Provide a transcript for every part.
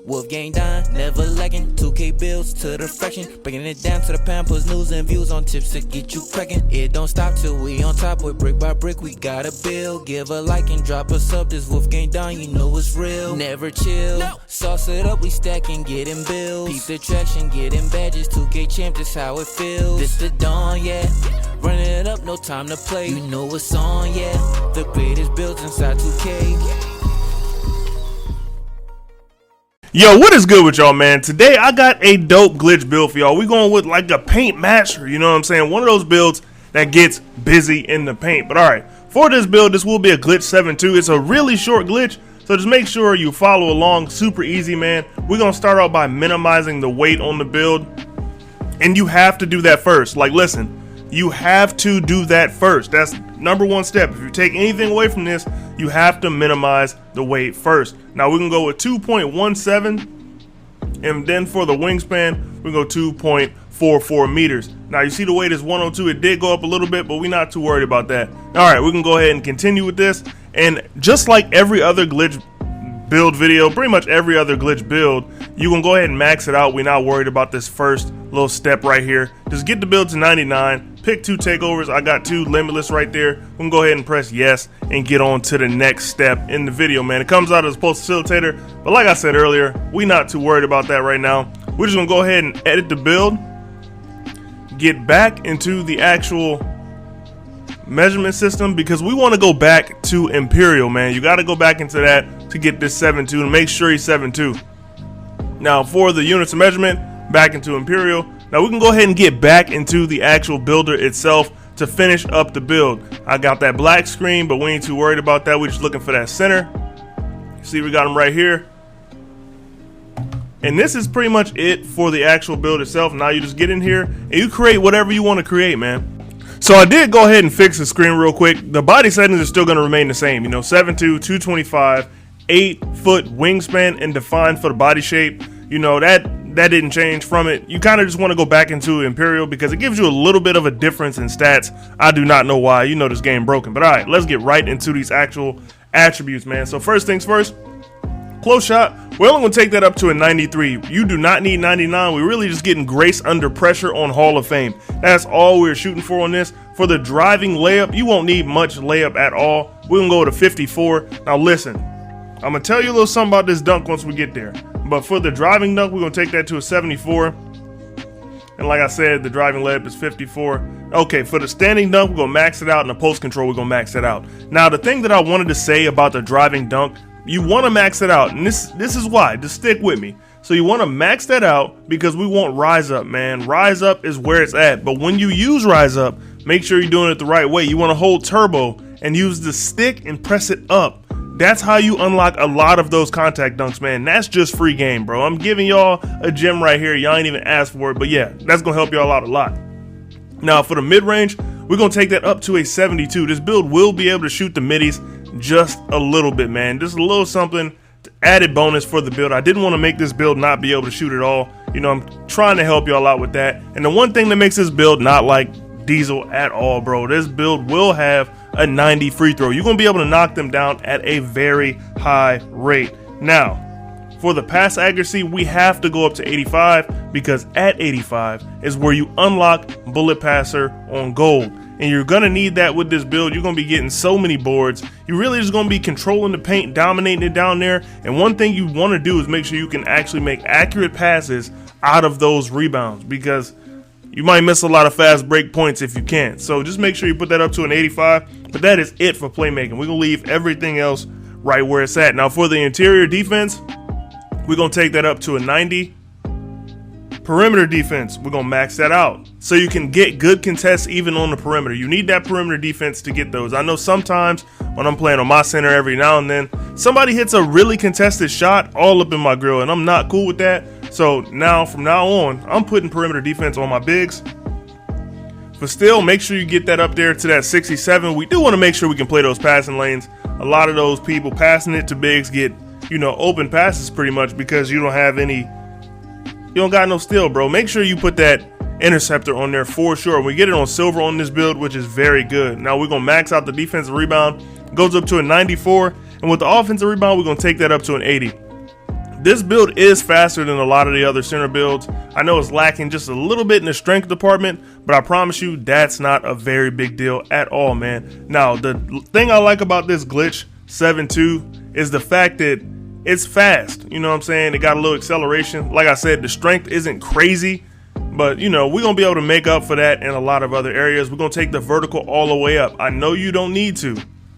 WolfGxngDon, never lacking. 2K bills to the fraction, breaking it down to the pound, puts news and views on tips to get you cracking. It don't stop till we on top, with brick by brick we gotta build. Give a like and drop a sub, this WolfGxngDon, you know it's real. Never chill, sauce it up, we stacking, getting bills. Peep the traction, getting badges, 2K champ, this how it feels. This the dawn, yeah, running it up, no time to play. You know it's on, yeah, the greatest builds inside 2K. Yo, what is good with y'all, man? Today I got a dope glitch build for y'all. We going with like a paint master, you know what I'm saying? One of those builds that gets busy in the paint. But alright, for this build, this will be a glitch 7.2. It's a really short glitch, so just make sure you follow along. Super easy, man. We're gonna start out by minimizing the weight on the build, and you have to do that first. Like, listen, you have to do that first. That's number one step. If you take anything away from this, you have to minimize the weight first. Now we can go with 2.17, and then for the wingspan we go 2.44 meters. Now you see the weight is 102. It did go up a little bit, but we're not too worried about that. All right, we can go ahead and continue with this. And just like every other glitch build video, pretty much every other glitch build, you can go ahead and max it out. We're not worried about this first little step right here. Just get the build to 99, pick 2 takeovers. I got 2 limitless right there. We can go ahead and press yes and get on to the next step in the video, man. It comes out as a post facilitator, but like I said earlier, we're not too worried about that right now. We're just gonna go ahead and edit the build, get back into the actual measurement system, because we want to go back to Imperial, man. You got to go back into that to get this 7.2 to make sure he's 7.2. Now for the units of measurement, back into Imperial. Now we can go ahead and get back into the actual builder itself to finish up the build. I got that black screen, but we ain't too worried about that. We're just looking for that center. See, we got him right here. And this is pretty much it for the actual build itself. Now you just get in here and you create whatever you want to create, man. So I did go ahead and fix the screen real quick. The body settings are still going to remain the same. You know, 7'2", 225, 8-foot wingspan, and defined for the body shape. You know, that didn't change from it. You kind of just want to go back into Imperial because it gives you a little bit of a difference in stats. I do not know why. You know this game broken. But all right, let's get right into these actual attributes, man. So first things first, close shot. We're only going to take that up to a 93. You do not need 99. We're really just getting grace under pressure on Hall of Fame. That's all we're shooting for on this. For the driving layup, you won't need much layup at all. We're going to go to 54. Now listen, I'm going to tell you a little something about this dunk once we get there. But for the driving dunk, we're going to take that to a 74. And like I said, the driving layup is 54. Okay, for the standing dunk, we're going to max it out. And the post control, we're going to max it out. Now, the thing that I wanted to say about the driving dunk, you want to max it out, and this is why. Just stick with me. So you want to max that out because we want rise up, man. Rise up is where it's at. But when you use rise up, make sure you're doing it the right way. You want to hold turbo and use the stick and press it up. That's how you unlock a lot of those contact dunks, man. That's just free game, bro. I'm giving y'all a gem right here. Y'all ain't even asked for it, but yeah, that's gonna help y'all out a lot. Now for the mid range, we're gonna take that up to a 72. This build will be able to shoot the middies just a little bit, man. Just a little something, added bonus for the build. I didn't want to make this build not be able to shoot at all. You know, I'm trying to help y'all out with that. And the one thing that makes this build not like Diesel at all, bro, this build will have a 90 free throw. You're gonna be able to knock them down at a very high rate. Now for the pass accuracy, we have to go up to 85 because at 85 is where you unlock bullet passer on gold. And you're gonna need that with this build. You're gonna be getting so many boards. You really just gonna be controlling the paint, dominating it down there. And one thing you want to do is make sure you can actually make accurate passes out of those rebounds, because you might miss a lot of fast break points if you can't. So just make sure you put that up to an 85. But that is it for playmaking. We're gonna leave everything else right where it's at. Now for the interior defense, we're gonna take that up to a 90. Perimeter defense, we're gonna max that out so you can get good contests even on the perimeter. You need that perimeter defense to get those. I know sometimes when I'm playing on my center, every now and then somebody hits a really contested shot all up in my grill, and I'm not cool with that. So now from now on, I'm putting perimeter defense on my bigs. But still, make sure you get that up there to that 67. We do want to make sure we can play those passing lanes. A lot of those people passing it to bigs get, you know, open passes pretty much because you don't have any. You don't got no steal, bro. Make sure you put that interceptor on there for sure. We get it on silver on this build, which is very good. Now we're going to max out the defensive rebound. It goes up to a 94. And with the offensive rebound, we're going to take that up to an 80. This build is faster than a lot of the other center builds. I know it's lacking just a little bit in the strength department, but I promise you that's not a very big deal at all, man. Now, the thing I like about this glitch 7.2 is the fact that it's fast. You know what I'm saying? It got a little acceleration. Like I said, the strength isn't crazy, but you know, we're gonna be able to make up for that in a lot of other areas. We're gonna take the vertical all the way up. I know you don't need to,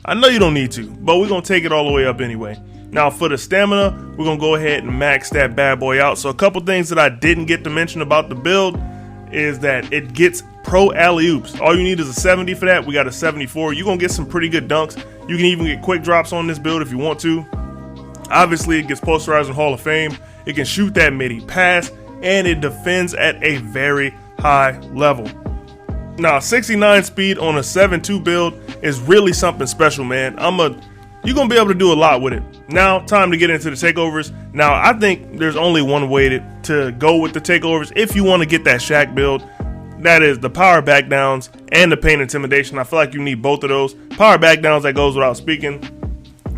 but we're gonna take it all the way up anyway. Now for the stamina, we're gonna go ahead and max that bad boy out. So a couple things that I didn't get to mention about the build is that it gets pro alley-oops. All you need is a 70 for that. We got a 74. You're gonna get some pretty good dunks. You can even get quick drops on this build if you want to. Obviously, it gets posterized in Hall of Fame. It can shoot that midi pass, and it defends at a very high level. Now, 69 speed on a 7.2 build is really something special, man. You're gonna be able to do a lot with it. Now, time to get into the takeovers. Now, I think there's only one way to go with the takeovers if you want to get that shaq build. That is the power backdowns and the pain intimidation. I feel like you need both of those. Power backdowns, that goes without speaking.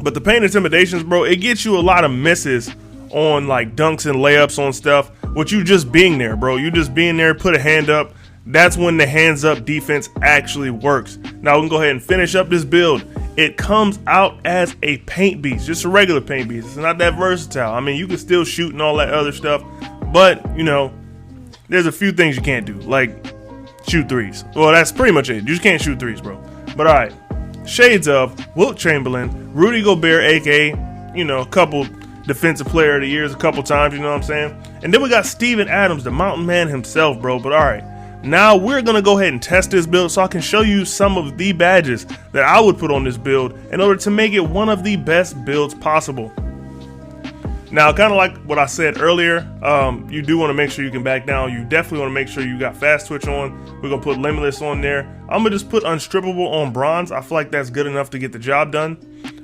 But the pain intimidations, bro, it gets you a lot of misses on like dunks and layups on stuff with you just being there, bro. You just being there, put a hand up. That's when the hands up defense actually works. Now we can go ahead and finish up this build. It comes out as a paint beast, just a regular paint beast. It's not that versatile. I mean, you can still shoot and all that other stuff, but you know, there's a few things you can't do, like shoot threes. Well, that's pretty much it. You just can't shoot threes, bro. But all right, shades of Wilt Chamberlain, Rudy Gobert, aka, you know, a couple defensive player of the years a couple times, you know what I'm saying? And then we got Steven Adams, the mountain man himself, bro. But all right, now we're gonna go ahead and test this build so I can show you some of the badges that I would put on this build in order to make it one of the best builds possible. Now, kind of like what I said earlier, you do want to make sure you can back down. You definitely want to make sure you got fast twitch on. We're gonna put limitless on there. I'm gonna just put unstrippable on bronze. I feel like that's good enough to get the job done.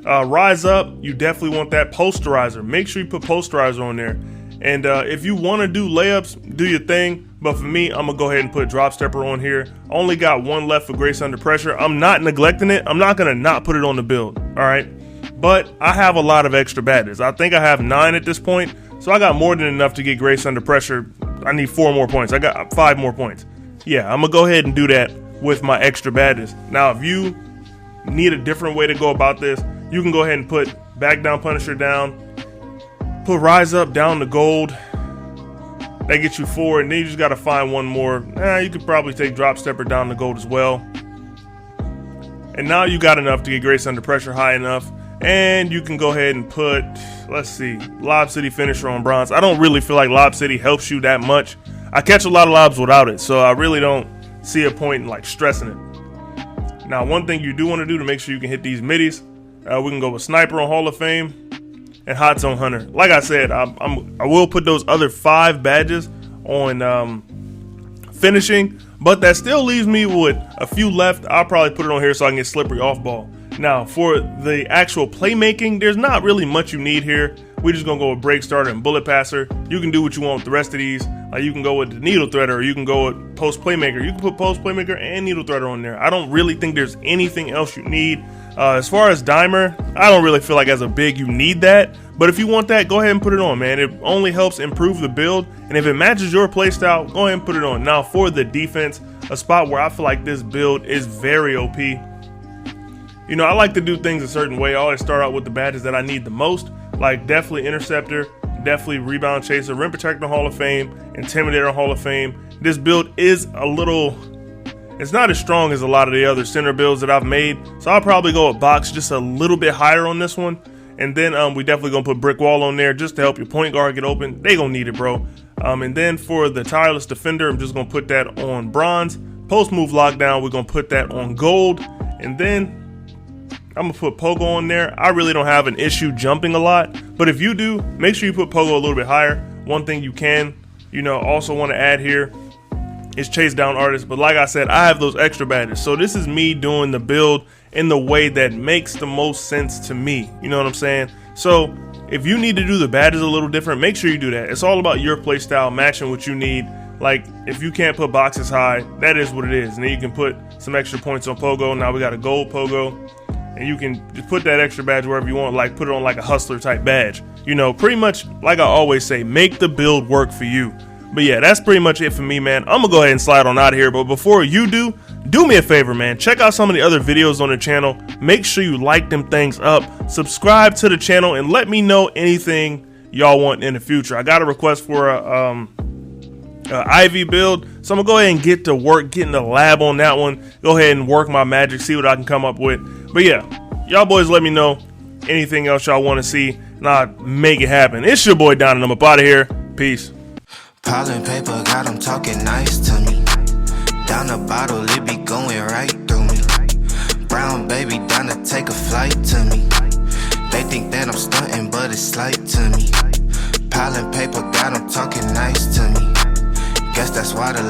Rise up, you definitely want that posterizer. Make sure you put posterizer on there. And if you want to do layups, do your thing. But for me, I'm gonna go ahead and put drop stepper on here. Only got one left for grace under pressure. I'm not neglecting it. I'm not gonna not put it on the build. All right. But I have a lot of extra badges. I think I have 9 at this point. So I got more than enough to get grace under pressure. I need 4 more points. I got 5 more points. Yeah, I'm gonna go ahead and do that with my extra badges. Now, if you need a different way to go about this, you can go ahead and put back down Punisher down, put rise up down to gold. That gets you 4, and then you just gotta find one more. You could probably take drop stepper down to gold as well. And now you got enough to get grace under pressure high enough. And you can go ahead and put, let's see, Lob City finisher on bronze. I don't really feel like Lob City helps you that much. I catch a lot of lobs without it, so I really don't see a point in like stressing it. Now, one thing you do want to do to make sure you can hit these middies, we can go with Sniper on Hall of Fame and Hot Zone Hunter. Like I said, I will put those other 5 badges on finishing, but that still leaves me with a few left. I'll probably put it on here so I can get slippery off ball. Now, for the actual playmaking, there's not really much you need here. We're just gonna go with break starter and bullet passer. You can do what you want with the rest of these. You can go with the needle threader, or you can go with post playmaker. You can put post playmaker and needle threader on there. I don't really think there's anything else you need. As far as dimer, I don't really feel like as a big you need that. But if you want that, go ahead and put it on, man. It only helps improve the build. And if it matches your playstyle, go ahead and put it on. Now, for the defense, a spot where I feel like this build is very OP. You know, I like to do things a certain way. I always start out with the badges that I need the most, like definitely interceptor, definitely rebound chaser, rim protector Hall of Fame, intimidator Hall of Fame. This build is it's not as strong as a lot of the other center builds that I've made, so I'll probably go with box just a little bit higher on this one. And then we definitely gonna put brick wall on there just to help your point guard get open. They gonna need it, bro. And then for the tireless defender, I'm just gonna put that on bronze. Post move lockdown, we're gonna put that on gold. And then I'm gonna put pogo on there. I really don't have an issue jumping a lot, but if you do, make sure you put pogo a little bit higher. One thing you can, also want to add here is chase down artists. But like I said, I have those extra badges. So this is me doing the build in the way that makes the most sense to me. You know what I'm saying? So if you need to do the badges a little different, make sure you do that. It's all about your play style, matching what you need. Like, if you can't put boxes high, that is what it is. And then you can put some extra points on pogo. Now we got a gold pogo. and you can just put that extra badge wherever you want, like put it on like a hustler type badge. You know, pretty much like I always say, make the build work for you. But yeah, that's pretty much it for me, man. I'm gonna go ahead and slide on out of here. But before you do me a favor, man. Check out some of the other videos on the channel. Make sure you like them things up. Subscribe to the channel and let me know anything y'all want in the future. I got a request for a Ivy build, so I'm gonna go ahead and get to work, get in the lab on that one. Go ahead and work my magic, see what I can come up with. But yeah, y'all boys let me know anything else y'all want to see, and I'll make it happen. It's your boy Don, and I'm up out of here. Peace. Piling paper, got them talking nice to me. Down the bottle, it be going right through me. Brown baby, down to take a flight to me. They think that I'm stunting, but it's slight to me. Piling paper, got them talking nice to me. Guess that's why the